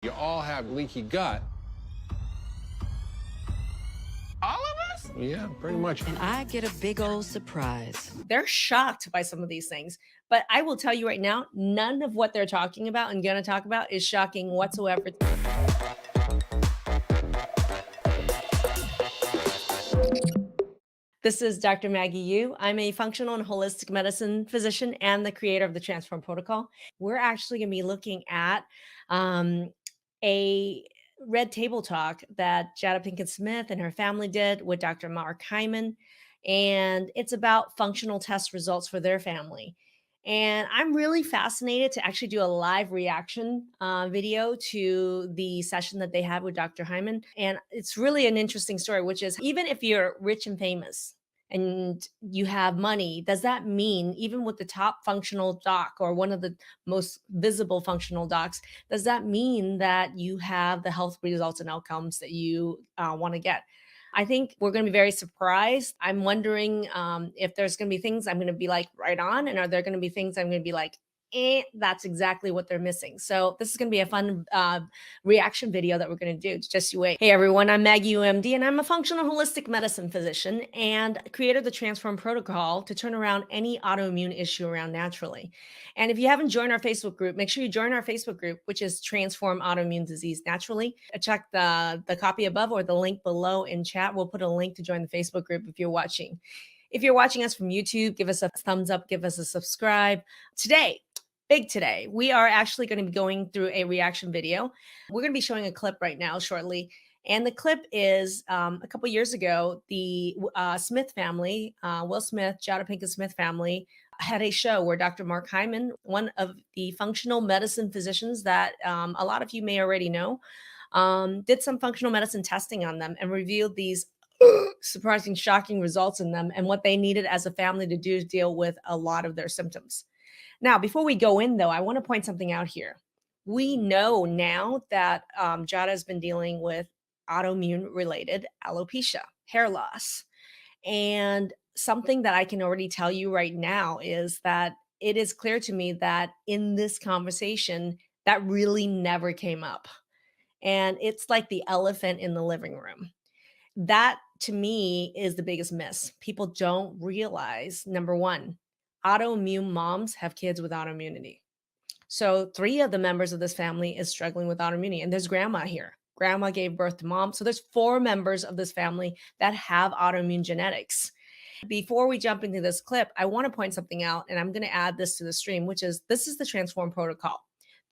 You all have leaky gut. All of us? Yeah, pretty much. And I get a big old surprise. They're shocked by some of these things. But I will tell you right now, none of what they're talking about and going to talk about is shocking whatsoever. This is Dr. Maggie Yu. I'm a functional and holistic medicine physician and the creator of the Transform Protocol. We're actually going to be looking at a red table talk that Jada Pinkett Smith and her family did with Dr. Mark Hyman. And it's about functional test results for their family. And I'm really fascinated to actually do a live reaction video to the session that they had with Dr. Hyman. And it's really an interesting story, which is even if you're rich and famous and you have money, does that mean, even with the top functional doc or one of the most visible functional docs, does that mean that you have the health results and outcomes that you want to get? I think we're going to be very surprised. I'm wondering if there's going to be things I'm going to be like right on, and are there going to be things I'm going to be like, that's exactly what they're missing. So this is going to be a fun reaction video that we're going to do. Just you wait. Hey everyone, I'm Maggie UMD, and I'm a functional holistic medicine physician and creator of the Transform Protocol to turn around any autoimmune issue around naturally. And if you haven't joined our Facebook group, make sure you join our Facebook group, which is Transform Autoimmune Disease Naturally. Check the copy above or the link below in chat. We'll put a link to join the Facebook group if you're watching. If you're watching us from YouTube, give us a thumbs up, give us a subscribe. Today, we are actually going to be going through a reaction video. We're going to be showing a clip right now shortly. And the clip is a couple years ago, the Smith family, Will Smith, Jada Pinkett Smith family, had a show where Dr. Mark Hyman, one of the functional medicine physicians that a lot of you may already know, did some functional medicine testing on them and revealed these surprising, shocking results in them and what they needed as a family to do to deal with a lot of their symptoms. Now, before we go in, though, I want to point something out here. We know now that Jada has been dealing with autoimmune-related alopecia, hair loss. And something that I can already tell you right now is that it is clear to me that in this conversation, that really never came up. And it's like the elephant in the living room. That, to me, is the biggest miss. People don't realize, number one, autoimmune moms have kids with autoimmunity. So 3 of the members of this family is struggling with autoimmunity. And there's grandma here. Grandma gave birth to mom. So there's 4 members of this family that have autoimmune genetics. Before we jump into this clip, I want to point something out, and I'm going to add this to the stream, which is this is the Transform Protocol.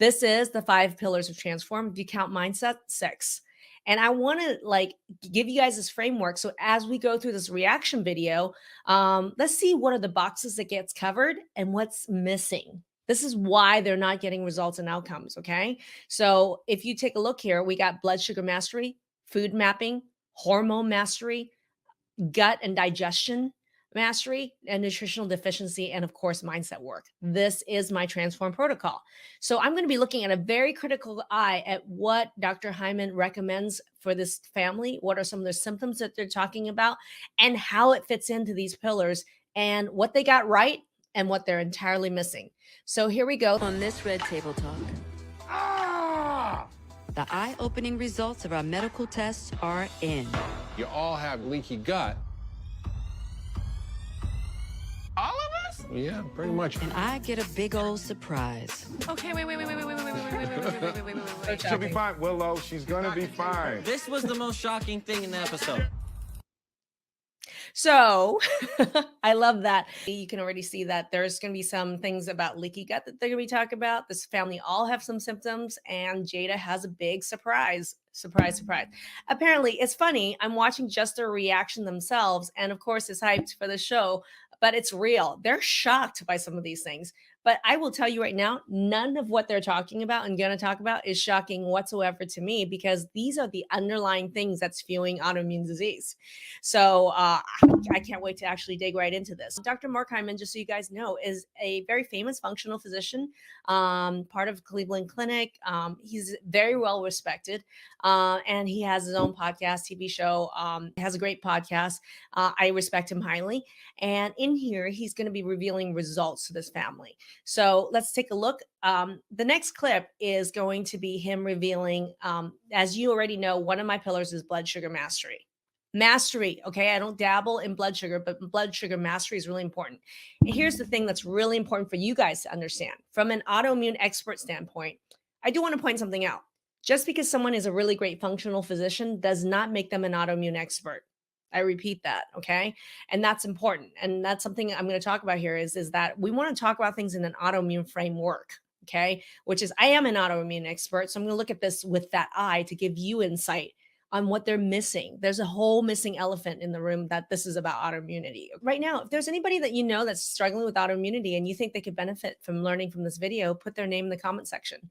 This is the 5 pillars of Transform. If you count mindset, 6. And I want to give you guys this framework. So as we go through this reaction video, let's see what are the boxes that gets covered and what's missing. This is why they're not getting results and outcomes. Okay. So if you take a look here, we got blood sugar mastery, food mapping, hormone mastery, gut and digestion mastery, and nutritional deficiency, and of course, mindset work. This is my Transform Protocol. So I'm going to be looking at a very critical eye at what Dr. Hyman recommends for this family. What are some of the symptoms that they're talking about and how it fits into these pillars and what they got right and what they're entirely missing. So here we go. On this Red Table Talk, the eye-opening results of our medical tests are in. You all have leaky gut. All of us? Yeah, pretty much. And I get a big old surprise. Okay, wait. She'll be fine, Willow. She's gonna be fine. This was the most shocking thing in the episode. So I love that. You can already see that there's going to be some things about leaky gut that they're going to be talking about. This family all have some symptoms, and Jada has a big surprise. Surprise. Apparently, it's funny. I'm watching just their reaction themselves. And of course, it's hyped for the show, but it's real. They're shocked by some of these things. But I will tell you right now, none of what they're talking about and going to talk about is shocking whatsoever to me, because these are the underlying things that's fueling autoimmune disease. So I can't wait to actually dig right into this. Dr. Mark Hyman, just so you guys know, is a very famous functional physician, part of Cleveland Clinic. He's very well respected, and he has his own podcast, TV show. He has a great podcast. I respect him highly. And in here, he's going to be revealing results to this family. So let's take a look. The next clip is going to be him revealing, as you already know, one of my pillars is blood sugar mastery. Mastery, okay? I don't dabble in blood sugar, but blood sugar mastery is really important. And here's the thing that's really important for you guys to understand. From an autoimmune expert standpoint, I do want to point something out. Just because someone is a really great functional physician does not make them an autoimmune expert. I repeat that, okay? And that's important. And that's something I'm going to talk about here is that we want to talk about things in an autoimmune framework, okay? Which is, I am an autoimmune expert, so I'm going to look at this with that eye to give you insight on what they're missing. There's a whole missing elephant in the room that this is about autoimmunity. Right now, if there's anybody that you know that's struggling with autoimmunity and you think they could benefit from learning from this video, put their name in the comment section.